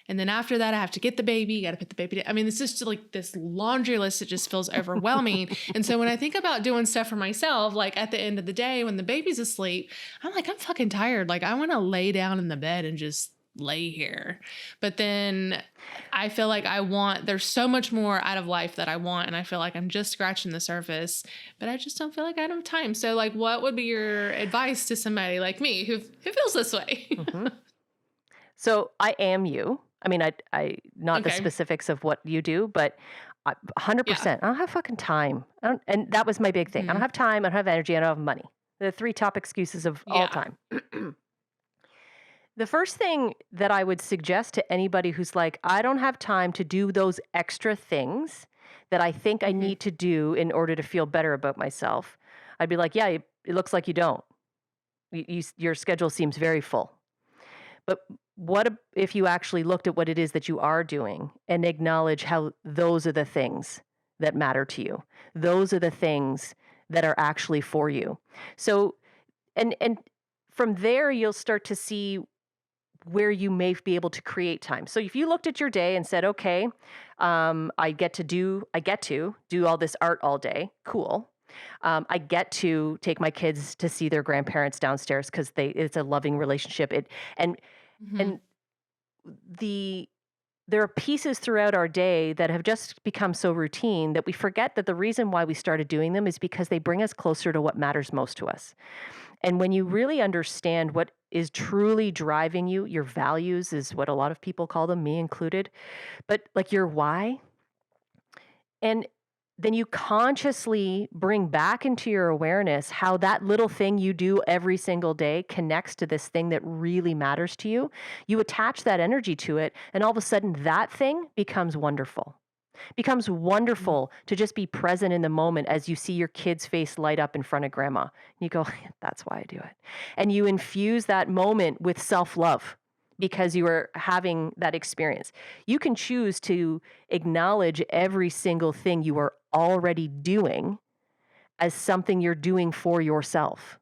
and then after that, I have to get the baby, got to put the baby down. I mean, it's just like this laundry list that just feels overwhelming. And so when I think about doing stuff for myself, like at the end of the day, when the baby's asleep, I'm like, I'm fucking tired. Like I want to lay down in the bed and just lay here. But then I feel like there's so much more out of life that I want. And I feel like I'm just scratching the surface, but I just don't feel like I have time. So like, what would be your advice to somebody like me who feels this way? So I am you. I mean, I not the Okay. specifics of what you do, but Yeah. 100%. I don't have fucking time. And that was my big thing. I don't Hmm. have time. I don't have energy. I don't have money. The three top excuses of all Yeah. time. The first thing that I would suggest to anybody who's like, I don't have time to do those extra things that I think I Hmm. need to do in order to feel better about myself, I'd be like, yeah, it looks like you don't. Your schedule seems very full. But if you actually looked at what it is that you are doing and acknowledge how those are the things that matter to you? Those are the things that are actually for you. So, and from there, you'll start to see where you may be able to create time. So if you looked at your day and said, okay, I get to do all this art all day. Cool. I get to take my kids to see their grandparents downstairs because it's a loving relationship. And Hmm. and the there are pieces throughout our day that have just become so routine that we forget that the reason why we started doing them is because they bring us closer to what matters most to us. And when you really understand what is truly driving you, your values is what a lot of people call them, me included, but like your why, and then you consciously bring back into your awareness how that little thing you do every single day connects to this thing that really matters to you. You attach that energy to it, and all of a sudden, that thing becomes wonderful. Becomes wonderful to just be present in the moment as you see your kid's face light up in front of grandma. You go, that's why I do it. And you infuse that moment with self love because you are having that experience. You can choose to acknowledge every single thing you are already doing as something you're doing for yourself.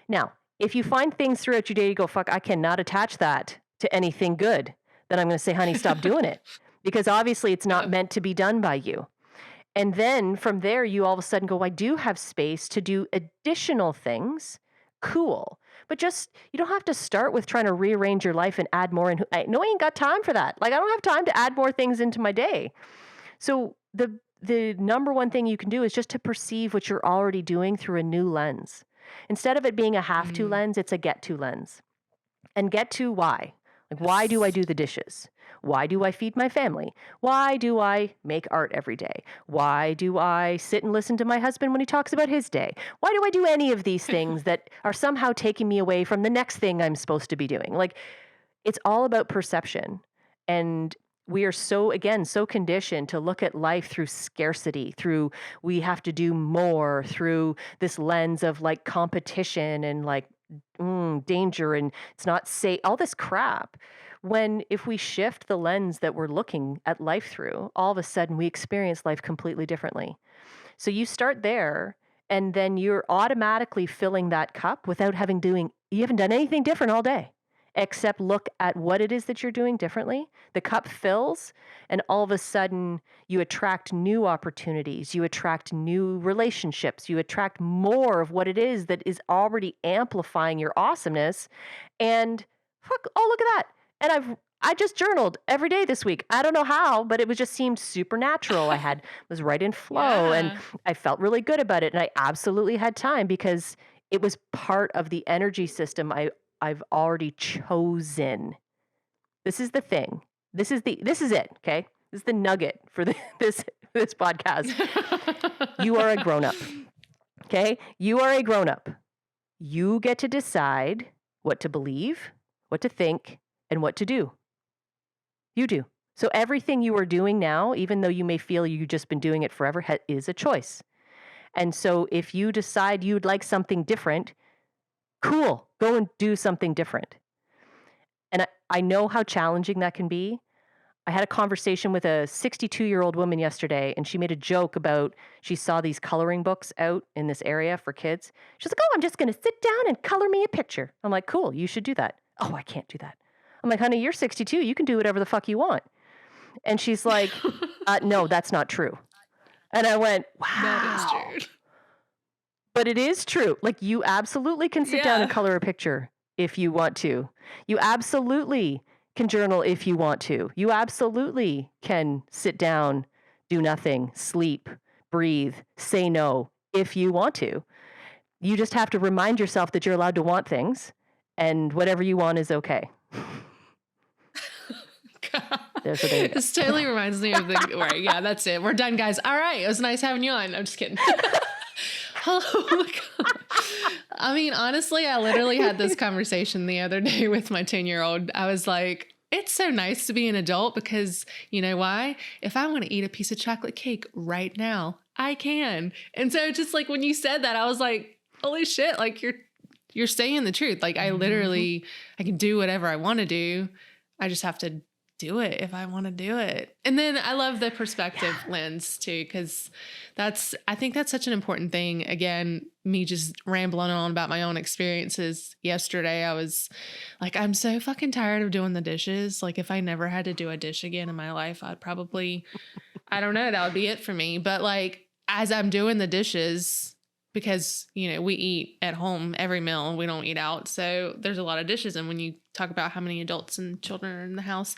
Now, if you find things throughout your day, you go, fuck, I cannot attach that to anything good, then I'm going to say, honey, stop doing it. Because obviously it's not Yep. meant to be done by you. And then from there, you all of a sudden go, I do have space to do additional things. Cool. But just, you don't have to start with trying to rearrange your life and add more. No, I ain't got time for that. Like, I don't have time to add more things into my day. So the number one thing you can do is just to perceive what you're already doing through a new lens. Instead of it being a have to Mm. lens, it's a get to lens. And get to why. Like, why do I Yes. do the dishes? Why do I feed my family? Why do I make art every day? Why do I sit and listen to my husband when he talks about his day? Why do I do any of these things that are somehow taking me away from the next thing I'm supposed to be doing? Like, it's all about perception. And we are so, again, so conditioned to look at life through scarcity, through we have to do more, through this lens of like competition and like danger and it's not safe, all this crap. When if we shift the lens that we're looking at life through, all of a sudden we experience life completely differently. So you start there and then you're automatically filling that cup without you haven't done anything different all day. except look at what it is that you're doing differently. The cup fills, and all of a sudden, you attract new opportunities, you attract new relationships, you attract more of what it is that is already amplifying your awesomeness. And fuck, oh, look at that. And I just journaled every day this week. I don't know how, but it was just seemed supernatural. Was right in flow, and Yeah. I felt really good about it. And I absolutely had time because it was part of the energy system I've already chosen. This is the thing. This is it, okay? This is the nugget for this podcast. You are a grown up, okay? You are a grown up. You get to decide what to believe, what to think, and what to do. You do. So everything you are doing now, even though you may feel you've just been doing it forever, is a choice. And so if you decide you'd like something different, cool, go and do something different. And I know how challenging that can be. I had a conversation with a 62-year-old woman yesterday, and she made a joke about she saw these coloring books out in this area for kids. She's like, oh, I'm just going to sit down and color me a picture. I'm like, cool, you should do that. Oh, I can't do that. I'm like, honey, you're 62. You can do whatever the fuck you want. And she's like, no, that's not true. And I went, That is wow. true. But it is true. Like, you absolutely can sit down and Yeah. color a picture if you want to. You absolutely can journal if you want to. You absolutely can sit down, do nothing, sleep, breathe, say no if you want to. You just have to remind yourself that you're allowed to want things, and whatever you want is okay. There's what I This totally reminds me of the right. Yeah, that's it. We're done, guys. All right. It was nice having you on. I'm just kidding. Oh my God. I mean, honestly, I literally had this conversation the other day with my 10-year-old. I was like, it's so nice to be an adult because you know why? If I want to eat a piece of chocolate cake right now, I can. And so just like when you said that, I was like, holy shit, like you're saying the truth. Like I literally I can do whatever I want to do. I just have to do it if I want to do it. And then I love the perspective lens too, because I think that's such an important thing. Again, me just rambling on about my own experiences. Yesterday, I was like, I'm so fucking tired of doing the dishes. Like if I never had to do a dish again in my life, I'd probably, I don't know, that would be it for me. But like, as I'm doing the dishes, because, you know, we eat at home every meal and we don't eat out. So there's a lot of dishes. And when you talk about how many adults and children are in the house,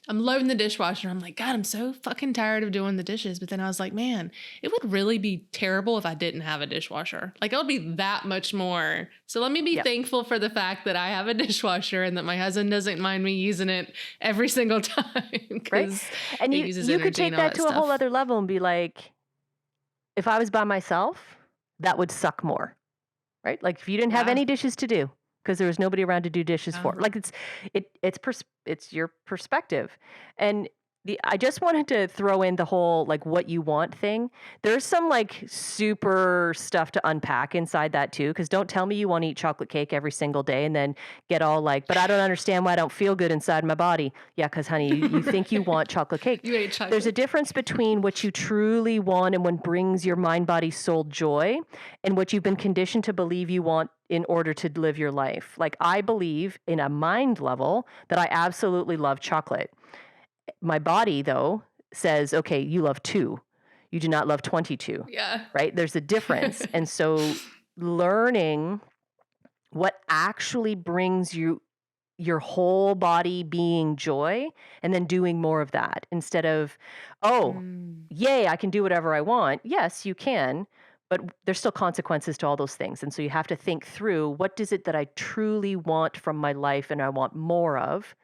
I'm loading the dishwasher. I'm like, God, I'm so fucking tired of doing the dishes. But then I was like, man, it would really be terrible if I didn't have a dishwasher. Like it would be that much more. So let me be thankful for the fact that I have a dishwasher and that my husband doesn't mind me using it every single time. Right. And you could take that to a whole other level and be like, if I was by myself, that would suck more, right? Like if you didn't have any dishes to do because there was nobody around to do dishes for, like it's your perspective. And I just wanted to throw in the whole like what you want thing. There's some like super stuff to unpack inside that too. Because don't tell me you want to eat chocolate cake every single day and then get all like, but I don't understand why I don't feel good inside my body. Yeah, because honey, you think you want chocolate cake. You ate chocolate. There's a difference between what you truly want and what brings your mind, body, soul joy, and what you've been conditioned to believe you want in order to live your life. Like I believe in a mind level that I absolutely love chocolate. My body, though, says, okay, you love 2. You do not love 22. Yeah. Right? There's a difference. And so learning what actually brings you your whole body being joy and then doing more of that instead of, yay, I can do whatever I want. Yes, you can, but there's still consequences to all those things. And so you have to think through what is it that I truly want from my life and I want more of.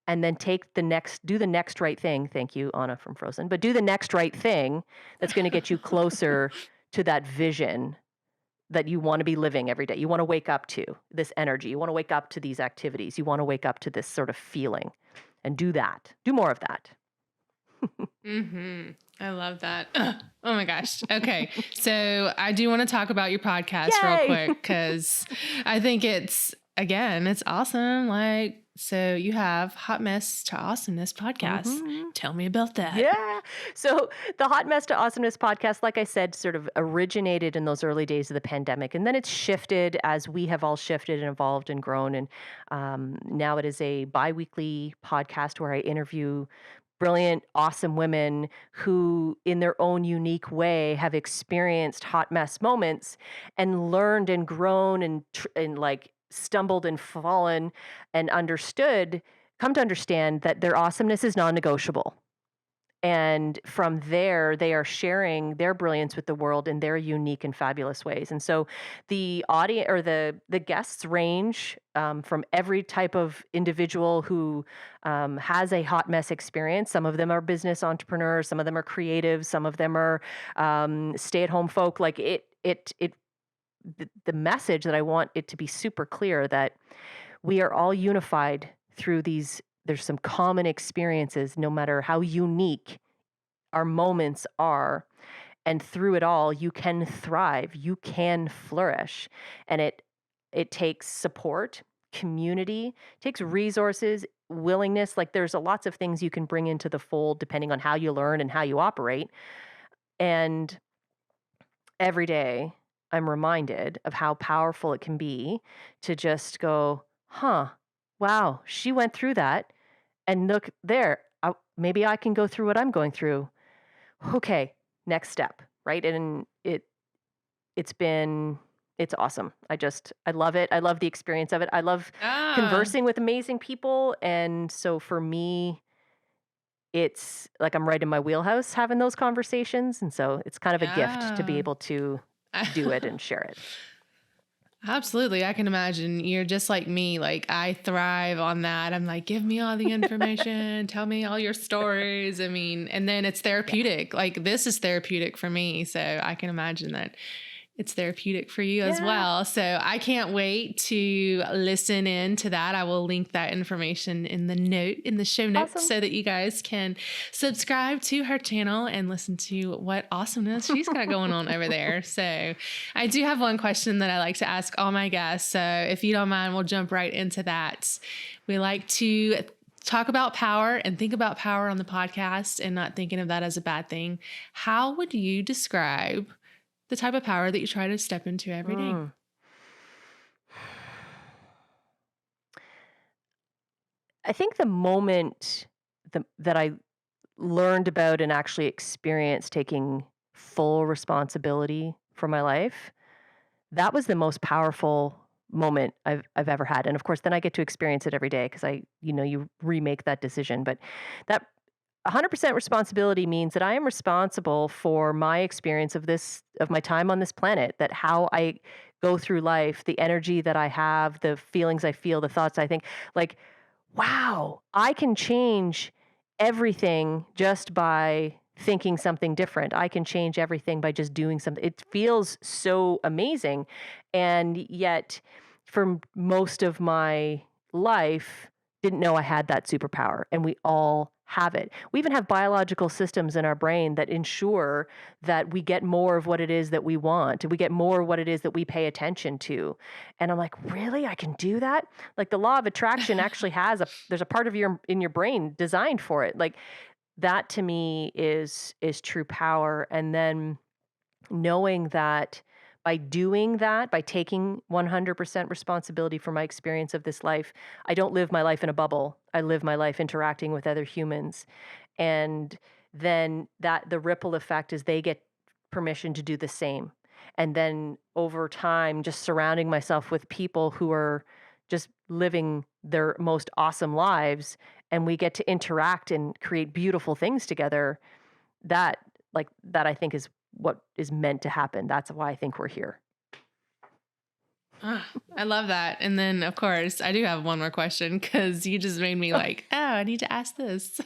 And then do the next right thing. Thank you, Anna from Frozen. But do the next right thing that's going to get you closer to that vision that you want to be living every day. You want to wake up to this energy. You want to wake up to these activities. You want to wake up to this sort of feeling and do that. Do more of that. I love that. Oh my gosh. Okay. So I do want to talk about your podcast Yay! real quick because I think it's awesome. Like So you have Hot Mess to Awesomeness podcast. Mhm. Tell me about that. Yeah. So the Hot Mess to Awesomeness podcast, like I said, sort of originated in those early days of the pandemic. And then it's shifted as we have all shifted and evolved and grown. And now it is a bi weekly podcast where I interview brilliant, awesome women who, in their own unique way, have experienced hot mess moments and learned and grown and like stumbled and fallen and understood, come to understand that their awesomeness is non negotiable. And from there, they are sharing their brilliance with the world in their unique and fabulous ways. And so, the audience or the guests range from every type of individual who has a hot mess experience. Some of them are business entrepreneurs. Some of them are creatives. Some of them are stay-at-home folk. Like the message that I want it to be super clear that we are all unified through these. There's some common experiences, no matter how unique our moments are. And through it all, you can thrive, you can flourish. And it takes support, community, takes resources, willingness. Like there's lots of things you can bring into the fold depending on how you learn and how you operate. And every day I'm reminded of how powerful it can be to just go, huh, wow, she went through that. And look there, maybe I can go through what I'm going through. Okay, next step, right? And it's been it's awesome. I love it. I love the experience of it. I love Ah, conversing with amazing people, and so for me, it's like I'm right in my wheelhouse having those conversations, and so it's kind of a gift to be yeah. able to do it and share it. Absolutely. I can imagine you're just like me. Like, I thrive on that. I'm like, give me all the information, tell me all your stories. I mean, and then it's Yeah. therapeutic. Like, this is therapeutic for me. So I can imagine that it's therapeutic for you as Yeah. well. So I can't wait to listen in to that. I will link that information in the show notes Awesome. so that you guys can subscribe to her channel and listen to what awesomeness she's got going on over there. So I do have one question that I like to ask all my guests. So if you don't mind, we'll jump right into that. We like to talk about power and think about power on the podcast and not thinking of that as a bad thing. How would you describe the type of power that you try to step into every day? Mm. I think the moment that I learned about and actually experienced taking full responsibility for my life, that was the most powerful moment I've ever had. And of course, then I get to experience it every day because you remake that decision. But that 100% responsibility means that I am responsible for my experience of my time on this planet, that how I go through life, the energy that I have, the feelings I feel, the thoughts I think. Like, wow, I can change everything just by thinking something different. I can change everything by just doing something. It feels so amazing. And yet, for most of my life, didn't know I had that superpower. And we all have it. We even have biological systems in our brain that ensure that we get more of what it is that we want. We get more of what it is that we pay attention to. And I'm like, really? I can do that? Like the law of attraction actually there's a part of your brain designed for it. Like that to me is true power. And then knowing that by doing that, by taking 100% responsibility for my experience of this life, I don't live my life in a bubble. I live my life interacting with other humans. And then the ripple effect is they get permission to do the same. And then over time, just surrounding myself with people who are just living their most awesome lives, and we get to interact and create beautiful things together. That that I think is what is meant to happen. That's why I think we're here. Ah, I love that. And then, of course, I do have one more question because you just made me like, oh, I need to ask this.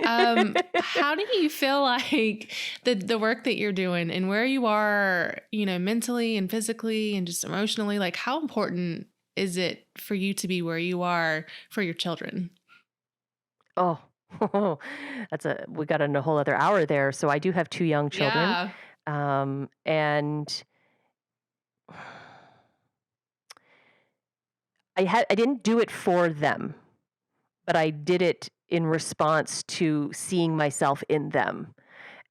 How do you feel like the work that you're doing and where you are, mentally and physically and just emotionally, like how important is it for you to be where you are for your children? Oh, we got a whole other hour there. So I do have 2 young children, Yeah. and I didn't do it for them, but I did it in response to seeing myself in them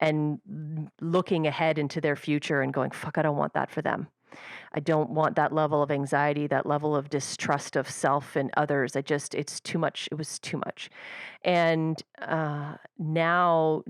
and looking ahead into their future and going, "Fuck, I don't want that for them. I don't want that level of anxiety, that level of distrust of self and others. It's too much. It was too much." And now,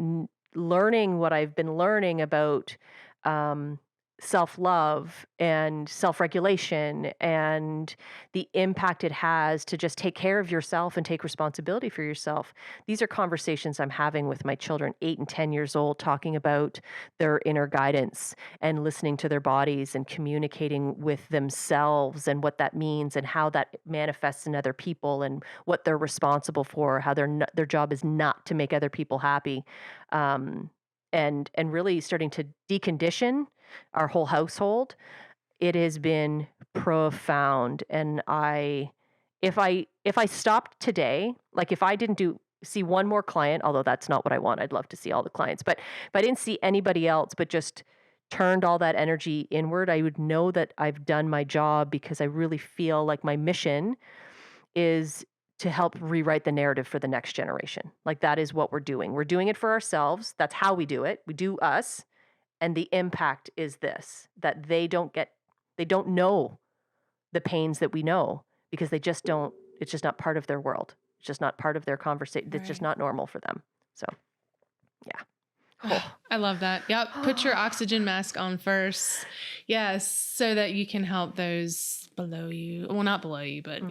learning what I've been learning about um, self love and self regulation and the impact it has to just take care of yourself and take responsibility for yourself. These are conversations I'm having with my children, 8 and 10 years old, talking about their inner guidance and listening to their bodies and communicating with themselves and what that means and how that manifests in other people and what they're responsible for, how their job is not to make other people happy. Um, and really starting to decondition our whole household. It has been profound, and if I stopped today, like, if I didn't do see one more client, although that's not what I want, I'd love to see all the clients, but if I didn't see anybody else, but just turned all that energy inward, I would know that I've done my job, because I really feel like my mission is to help rewrite the narrative for the next generation. Like, that is what we're doing. We're doing it for ourselves. That's how we do it. We do us. And the impact is this, that they don't know the pains that we know, because they just don't, it's just not part of their world. It's just not part of their conversation. It's just Right. not normal for them. So, yeah. Oh. I love that. Yep. Put your oxygen mask on first. Yes. So that you can help those below you. Well, not below you, but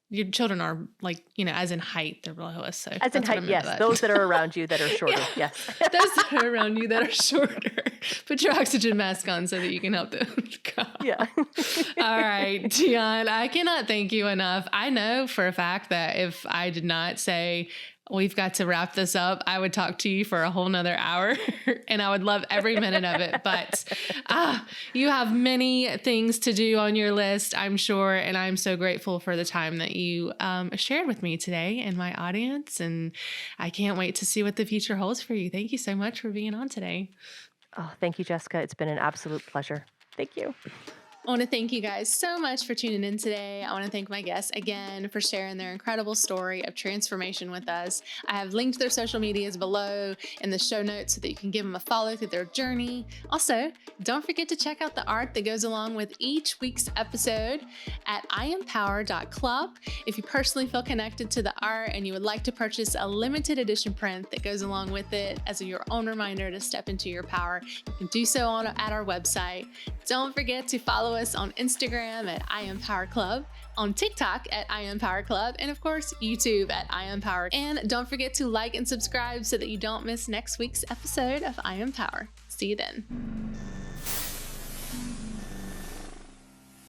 your children are like, as in height, they're below us. So As in that's what I height, meant by yes. that. Those that are around you that are shorter, Yeah. yes. Those that are around you that are shorter. Put your oxygen mask on so that you can help them. Yeah. All right, Dionne, I cannot thank you enough. I know for a fact that if I did not say, we've got to wrap this up, I would talk to you for a whole nother hour and I would love every minute of it. But you have many things to do on your list, I'm sure. And I'm so grateful for the time that you shared with me today and my audience. And I can't wait to see what the future holds for you. Thank you so much for being on today. Oh, thank you, Jessica. It's been an absolute pleasure. Thank you. I want to thank you guys so much for tuning in today. I want to thank my guests again for sharing their incredible story of transformation with us. I have linked their social medias below in the show notes so that you can give them a follow through their journey. Also, don't forget to check out the art that goes along with each week's episode at iempower.club. If you personally feel connected to the art and you would like to purchase a limited edition print that goes along with it as your own reminder to step into your power, you can do so at our website. Don't forget to follow us on Instagram at iempowerclub, on TikTok at iempowerclub, and of course, YouTube at iempower. And don't forget to like and subscribe so that you don't miss next week's episode of I Empower. See you then.